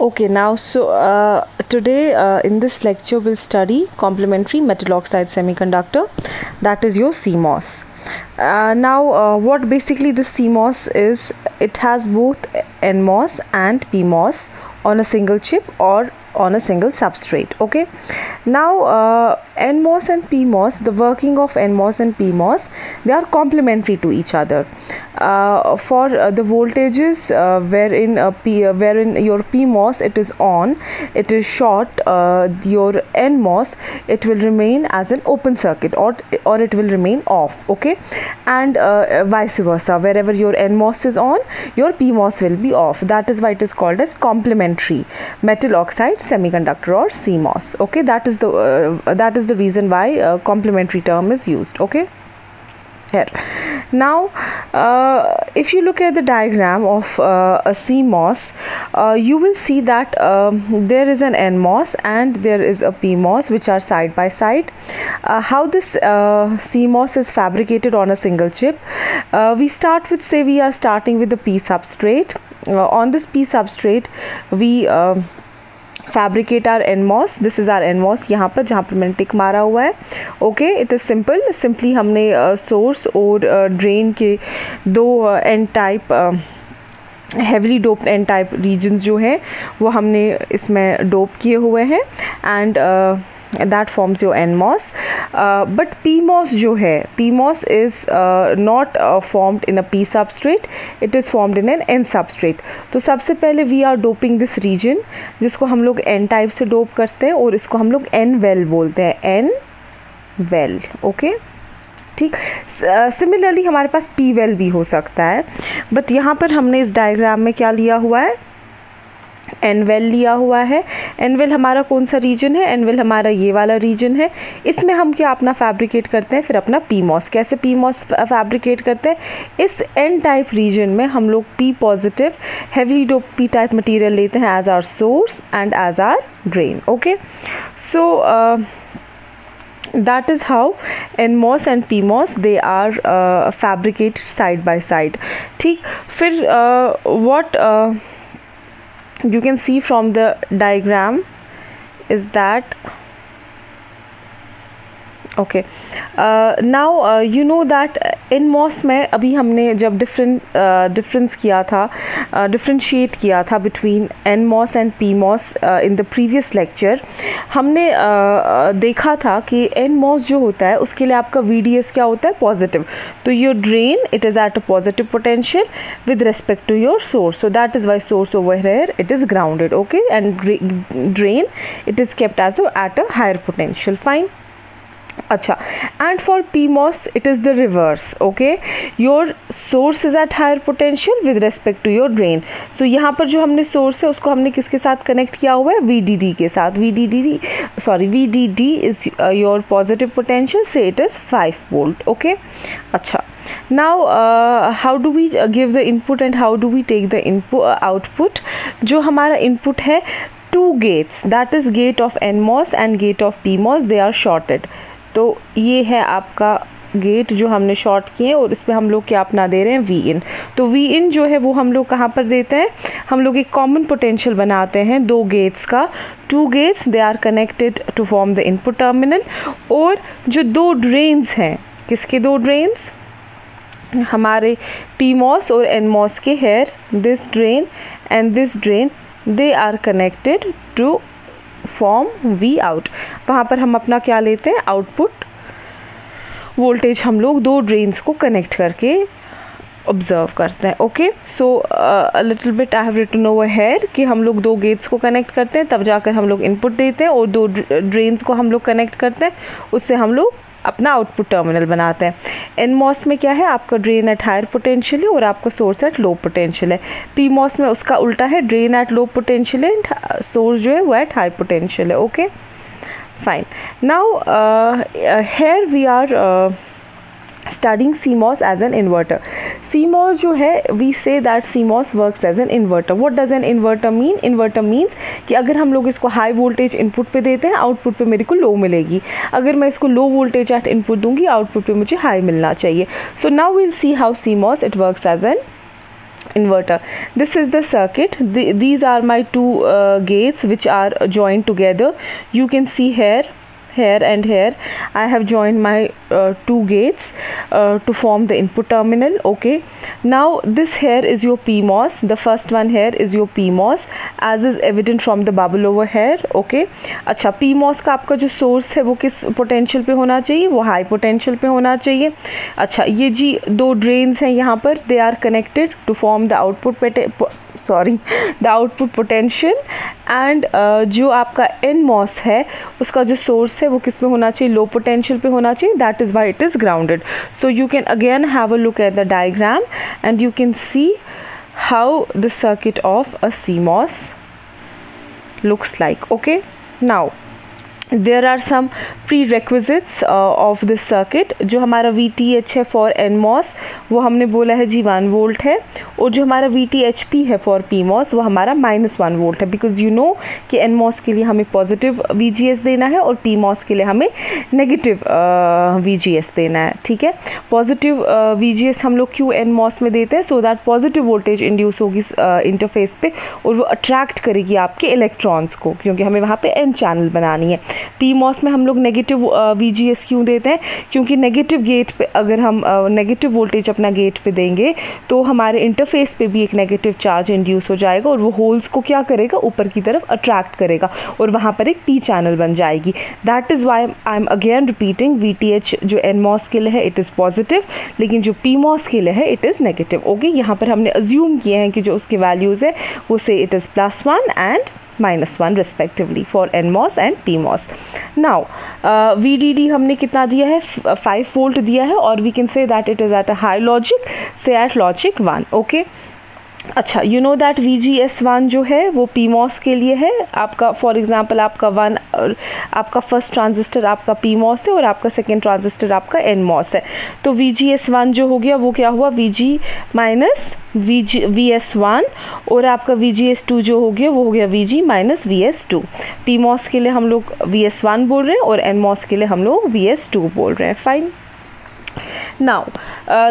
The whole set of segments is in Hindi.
Okay, now today in this lecture we'll study complementary metal oxide semiconductor, that is your CMOS. What basically this CMOS is, it has both NMOS and PMOS on a single chip or on a single substrate. Okay, now NMOS and PMOS, the working of NMOS and PMOS, they are complementary to each other. For the voltages wherein your PMOS it is on, it is short, your NMOS it will remain as an open circuit or it will remain off. Okay, and vice versa, wherever your NMOS is on, your PMOS will be off. That is why it is called as complementary metal oxide semiconductor or CMOS. Okay, that is the reason why complementary term is used. Okay, here now if you look at the diagram of a CMOS, you will see that there is an NMOS and there is a PMOS which are side by side. How this CMOS is fabricated on a single chip, we start with, say we are starting with the P substrate. On this P substrate we fabricate our NMOS. This is our NMOS, यहाँ पर जहाँ पर मैंने टिक मारा हुआ है. ओके, इट इज़ सिंपली हमने सोर्स और ड्रेन के दो N type heavily doped N type regions जो हैं वो हमने इसमें डोप किए हुए हैं and that forms your NMOS. But PMOS जो है, PMOS is not formed in a P substrate, it is formed in an N substrate. तो सबसे पहले we are doping this region जिसको हम लोग N type से डोप करते हैं और इसको हम लोग N well बोलते हैं, N well. ओके, ठीक. सिमिलरली हमारे पास P well भी हो सकता है, बट यहाँ पर हमने इस डायग्राम में क्या लिया हुआ है, एन वेल लिया हुआ है. एन वेल हमारा कौन सा रीजन है, एन वेल हमारा ये वाला रीजन है. इसमें हम क्या अपना फैब्रिकेट करते हैं, फिर अपना PMOS. कैसे PMOS फैब्रिकेट करते हैं, इस एन टाइप रीजन में हम लोग P positive heavily dope P type material लेते हैं as our source and as our drain. Okay, so that is how NMOS and PMOS they are fabricated side by side. ठीक, फिर what you can see from the diagram is that okay, now you know that NMOS में अभी हमने जब डिफरेंस किया था, डिफ्रेंशिएट किया था between NMOS and PMOS in the previous lecture, हमने देखा था कि NMOS जो होता है उसके लिए आपका VDS क्या होता है, पॉजिटिव. तो your drain it is at a positive potential with respect to your source, so that is why source over here it is grounded. Okay, and drain it is kept at a higher potential. Fine. अच्छा, and for PMOS it is the reverse. Okay, your source is at higher potential with respect to your drain. So यहाँ पर जो हमने source है उसको हमने किसके साथ कनेक्ट किया हुआ है, VDD के साथ. VDD is your positive potential, say it is 5 volt. Okay, अच्छा. Now how do we give the input and how do we take the output? जो हमारा input है, 2 gates, that is gate of NMOS and gate of PMOS, they are shorted. तो ये है आपका गेट जो हमने शॉर्ट किए और इस पर हम लोग क्या अपना दे रहे हैं, Vin. तो Vin जो है वो हम लोग कहाँ पर देते हैं, हम लोग एक कॉमन पोटेंशियल बनाते हैं दो गेट्स का. 2 gates they are connected to form the input terminal. और जो 2 ड्रेन्स हैं, किसके 2 ड्रेन्स, हमारे PMOS और NMOS के, here this drain and this drain, they are connected to form V out. वहाँ पर हम अपना क्या लेते हैं, आउटपुट वोल्टेज हम लोग 2 ड्रेन्स को कनेक्ट करके ऑब्जर्व करते हैं. Okay, so a little bit I have written over here कि हम लोग 2 गेट्स को कनेक्ट करते हैं, तब जाकर हम लोग इनपुट देते हैं, और 2 ड्रेन्स को हम लोग कनेक्ट करते हैं, उससे हम लोग अपना आउटपुट टर्मिनल बनाते हैं. NMOS में क्या है, आपका ड्रेन एट हायर पोटेंशियल है और आपका सोर्स एट लो पोटेंशियल है. PMOS में उसका उल्टा है, ड्रेन एट लो पोटेंशियल है एंड सोर्स जो है वो एट हाई पोटेंशियल है. Okay, fine. Now here we are studying CMOS as an inverter. CMOS जो है, we say that CMOS works as an inverter. What does an inverter mean? Inverter means कि अगर हम लोग इसको हाई वोल्टेज इनपुट पे देते हैं, आउटपुट पे मेरे को लो मिलेगी. अगर मैं इसको लो वोल्टेज एट इनपुट दूंगी, आउटपुट पे मुझे हाई मिलना चाहिए. So now we'll see how CMOS it works as an inverter. This is the circuit. These are my two gates which are joined together. You can see here and here I have joined my two gates to form the input terminal. Okay, now this here is your PMOS. The first one here is your PMOS as is evident from the bubble over here. Okay, अच्छा PMOS का आपका जो सोर्स है वो किस पोटेंशियल पे होना चाहिए, वो हाई पोटेंशियल पे होना चाहिए. अच्छा ये जी दो ड्रेन्स हैं यहाँ पर, they are connected to form the output potential. And जो आपका NMOS है उसका जो सोर्स है वो किस पे होना चाहिए, लो पोटेंशियल पे होना चाहिए. That is why it is grounded. So you can again have a look at the diagram and you can see how the circuit of a CMOS looks like. Okay, now there are some prerequisites of this circuit. जो हमारा VTH है for NMOS वो हमने बोला है जी 1 वोल्ट है, और जो हमारा VTHP है for PMOS वो हमारा -1 वोल्ट है. बिकॉज यू नो कि NMOS के लिए हमें पॉजिटिव VGS देना है और PMOS के लिए हमें नेगेटिव VGS देना है. ठीक है, पॉजिटिव VGS हम लोग क्यों NMOS में देते हैं, so that positive voltage induce होगी इंटरफेस पे और वो अट्रैक्ट करेगी आपके इलेक्ट्रॉन्स को, क्योंकि हमें वहाँ पे N चैनल बनानी है. PMOS में हम लोग नेगेटिव VGS क्यों देते हैं, क्योंकि नेगेटिव गेट पे अगर हम नेगेटिव वोल्टेज अपना गेट पे देंगे तो हमारे इंटरफेस पे भी एक नेगेटिव चार्ज इंड्यूस हो जाएगा और वो होल्स को क्या करेगा, ऊपर की तरफ अट्रैक्ट करेगा और वहाँ पर एक P चैनल बन जाएगी. That is Y I am again repeating, VTH जो NMOS के लिए है इट इज़ पॉजिटिव, लेकिन जो PMOS के लिए है इट इज़ नेगेटिव. ओके, यहाँ पर हमने अज्यूम किए हैं कि जो उसके वैल्यूज़ है वो से it is +1 and -1 respectively for NMOS and PMOS. Now VDD हमने कितना दिया है, 5 वोल्ट दिया है, और we can say that it is at a high logic, say at logic 1. okay, अच्छा यू नो दैट VGS1 जो है वो PMOS के लिए है. आपका फॉर एग्जांपल आपका फर्स्ट ट्रांजिस्टर आपका PMOS है और आपका सेकेंड ट्रांजिस्टर आपका NMOS है. तो VGS1 जो हो गया वो क्या हुआ, VG माइनस VS1, और आपका VGS2 जो हो गया वो हो गया VG माइनस VS2. PMOS के लिए हम लोग VS1 बोल रहे हैं और NMOS के लिए हम लोग VS2 बोल रहे हैं. Fine. Now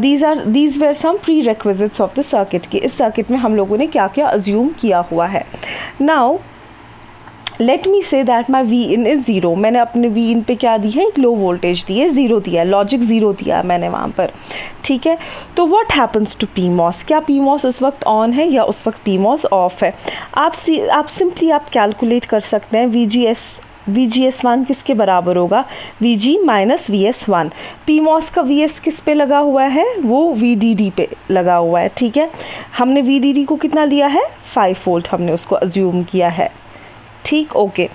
these were some prerequisites of the circuit कि इस सर्किट में हम लोगों ने क्या क्या अज्यूम किया हुआ है. Now let me say that my Vin is 0. मैंने अपने Vin पे क्या दी है, एक लो वोल्टेज दी है, 0 दिया है, लॉजिक 0 दिया है मैंने वहाँ पर. ठीक है, तो what happens to PMOS, क्या PMOS उस वक्त ऑन है या उस वक्त PMOS ऑफ है. आप सिंपली आप कैलकुलेट कर सकते हैं VGS1 किसके बराबर होगा, VG माइनस VS1. PMOS का VS किस पे लगा हुआ है, वो VDD पे लगा हुआ है. ठीक है, हमने VDD को कितना लिया है, 5 वोल्ट हमने उसको अज्यूम किया है. ठीक, ओके.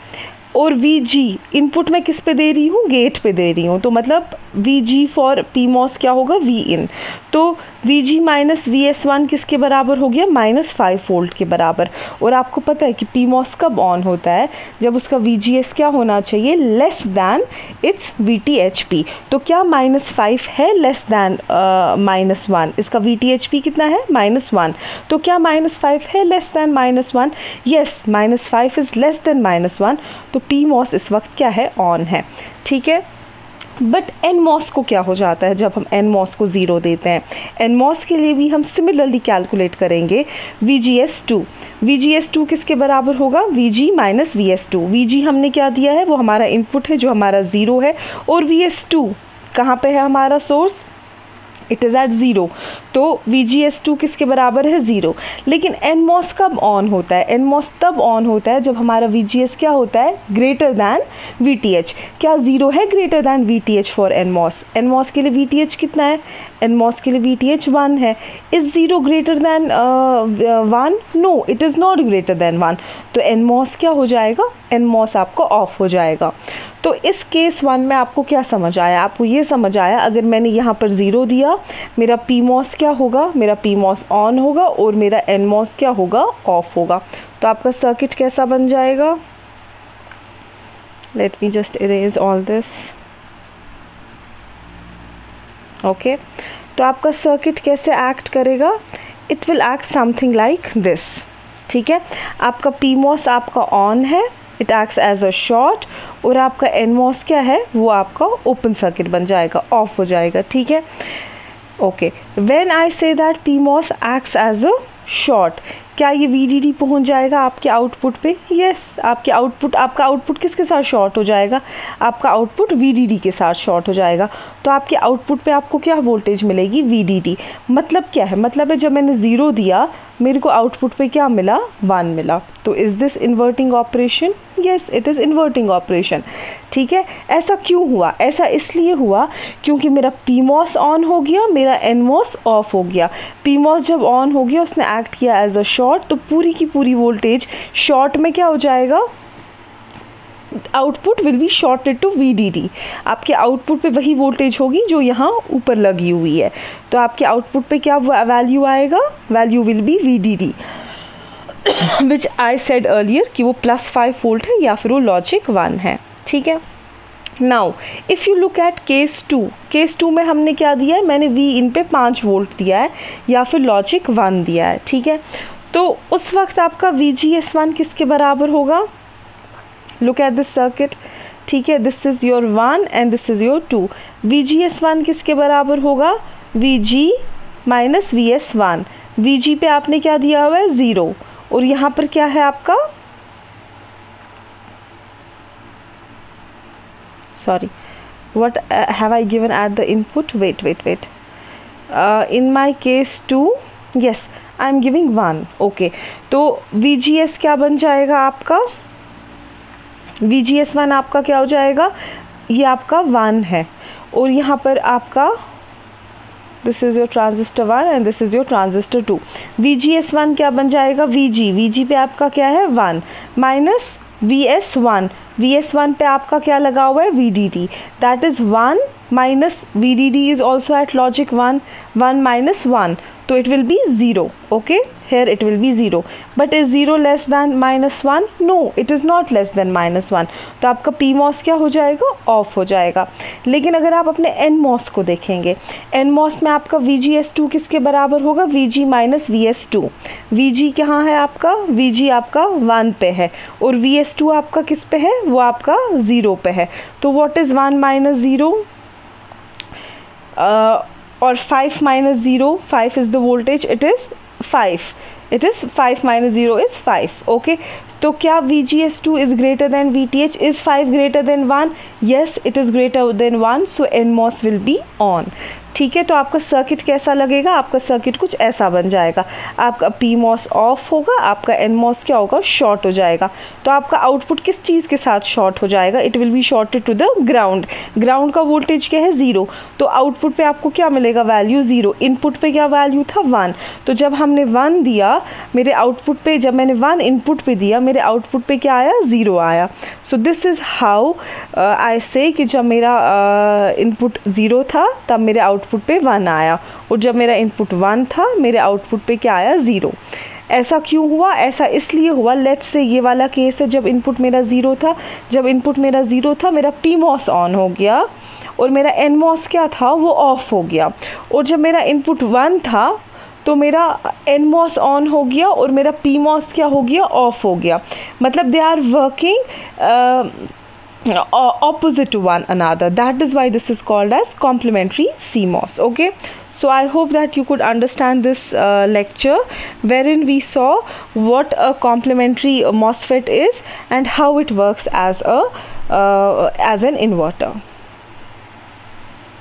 और VG इनपुट मैं किस पे दे रही हूँ, गेट पे दे रही हूँ, तो मतलब VG फॉर PMOS क्या होगा, Vin. तो VG माइनस VS1 किसके बराबर हो गया, -5 वोल्ट के बराबर. और आपको पता है कि PMOS कब ऑन होता है, जब उसका VGS क्या होना चाहिए, लेस दैन इट्स VTHP. तो क्या -5 है लेस दैन -1, इसका VTHP कितना है, -1. तो क्या -5 है less than -1, yes -5 is less than -1. तो PMOS इस वक्त क्या है, ऑन है. ठीक है, बट NMOS को क्या हो जाता है जब हम NMOS को 0 देते हैं. NMOS के लिए भी हम सिमिलरली कैलकुलेट करेंगे. VGS2 किसके बराबर होगा, VG माइनस VS2. VG हमने क्या दिया है, वो हमारा इनपुट है जो हमारा 0 है, और VS2 कहाँ पे है हमारा सोर्स, इट इज़ एट 0. तो VGS2 किसके बराबर है, 0. लेकिन NMOS कब ऑन होता है, NMOS तब ऑन होता है जब हमारा VGS क्या होता है, ग्रेटर दैन VTH. क्या 0 है greater than VTH for NMOS. NMOS के लिए VTH कितना है, NMOS के लिए VTH 1 है. Is 0 greater than 1, no it is not greater than 1. तो NMOS क्या हो जाएगा, NMOS आपको ऑफ हो जाएगा. तो इस केस 1 में आपको क्या समझ आया, आपको ये समझ आया अगर मैंने यहाँ पर 0 दिया, मेरा PMOS क्या होगा, मेरा PMOS ऑन होगा और मेरा NMOS क्या होगा, ऑफ होगा. तो आपका सर्किट कैसा बन जाएगा, let me just erase all this. Okay, तो आपका सर्किट कैसे एक्ट करेगा, it will act something like this. ठीक है, आपका PMOS आपका ऑन है, it acts as a short, और आपका NMOS क्या है, वो आपका ओपन सर्किट बन जाएगा, ऑफ हो जाएगा. ठीक है, okay, when I say that PMOS acts as a short, क्या ये VDD पहुंच जाएगा आपके आउटपुट पे? यस, आपका आउटपुट किसके साथ शॉर्ट हो जाएगा? आपका आउटपुट VDD के साथ शॉर्ट हो जाएगा। तो आपके आउटपुट पे आपको क्या वोल्टेज मिलेगी? VDD। मतलब क्या है? मतलब है जब मैंने 0 दिया मेरे को आउटपुट पे क्या मिला? 1 मिला। तो is this inverting operation? Yes, it is inverting operation. ठीक है, ऐसा क्यों हुआ? ऐसा इसलिए हुआ क्योंकि मेरा PMOS ऑन हो गया, मेरा NMOS ऑफ हो गया। PMOS जब ऑन हो गया उसने एक्ट किया एज अ शॉर्ट, तो पूरी की पूरी वोल्टेज शॉर्ट में क्या हो जाएगा? Output will be shorted to VDD। आपके आउटपुट पे वही वोल्टेज होगी जो यहाँ ऊपर लगी हुई है। तो आपके आउटपुट पे क्या वैल्यू आएगा? Value will be VDD, which I said earlier कि वो +5 वोल्ट है या फिर वो लॉजिक 1 है। ठीक है, now if you look at case 2, case 2 में हमने क्या दिया है? मैंने V इन पे 5 वोल्ट दिया है या फिर लॉजिक 1 दिया है। ठीक है, तो उस वक्त आपका VGS1 किसके बराबर होगा? Look at this circuit. ठीक है, this is your 1 and this is your 2। VGS1 किसके बराबर होगा? VG minus VS1। VG पे आपने क्या दिया हुआ है? 0, और यहाँ पर क्या है आपका? Sorry, what have I given at the input? Wait. In my case 2, yes, I am giving 1. Okay, तो VGS क्या बन जाएगा आपका? VGS1 आपका क्या हो जाएगा? ये आपका 1 है, और यहाँ पर आपका this is your transistor 1 and this is your transistor 2। VGS1 क्या बन जाएगा? VG पे आपका क्या है? 1 माइनस VS1। VS1 पे आपका क्या लगा हुआ है? VDD। That is 1 minus VDD is also eight logic 1। 1 minus 1, तो it will be 0. Okay, here it will be 0, but is 0 less than -1? No, it is not less than -1. तो आपका PMOS क्या हो जाएगा? ऑफ हो जाएगा। लेकिन अगर आप अपने NMOS को देखेंगे, NMOS में आपका VGS2 किसके बराबर होगा? VG minus VS2। VG कहाँ है आपका? VG आपका 1 पे है, और VS2 आपका किस पे है? वो आपका 0 पे है। तो what is 1 माइनस 0? और 5 minus 0, 5 is the voltage, it is 5. It is 5 minus 0 is 5. Okay, तो क्या VGS2 is greater than VTH? Is 5 greater than 1? Yes, it is greater than 1, so NMOS will be on. ठीक है, तो आपका सर्किट कैसा लगेगा? आपका सर्किट कुछ ऐसा बन जाएगा। आपका PMOS ऑफ होगा, आपका NMOS क्या होगा? शॉर्ट हो जाएगा। तो आपका आउटपुट किस चीज़ के साथ शॉर्ट हो जाएगा? It will be shorted to the ground. Ground का वोल्टेज क्या है? 0। तो आउटपुट पे आपको क्या मिलेगा? वैल्यू 0। इनपुट पे क्या वैल्यू था? 1। तो जब हमने 1 दिया मेरे आउटपुट पे, जब मैंने 1 इनपुट पे दिया मेरे आउटपुट पे क्या आया? 0 आया। So this is how I से कि जब मेरा इनपुट 0 था तब मेरे आउटपुट पे 1 आया, और जब मेरा इनपुट 1 था मेरे आउटपुट पे क्या आया? 0। ऐसा क्यों हुआ? ऐसा इसलिए हुआ, लेट्स से ये वाला केस है जब इनपुट मेरा 0 था, जब इनपुट मेरा 0 था मेरा PMOS ऑन हो गया और मेरा NMOS क्या था? वो ऑफ हो गया। और जब मेरा इनपुट 1 था तो मेरा NMOS ऑन हो गया और मेरा PMOS क्या हो गया? ऑफ हो गया। मतलब they are working opposite to one another. That is why this is called as complementary CMOS. Okay, so I hope that you could understand this lecture wherein we saw what a complementary MOSFET is and how it works as an inverter.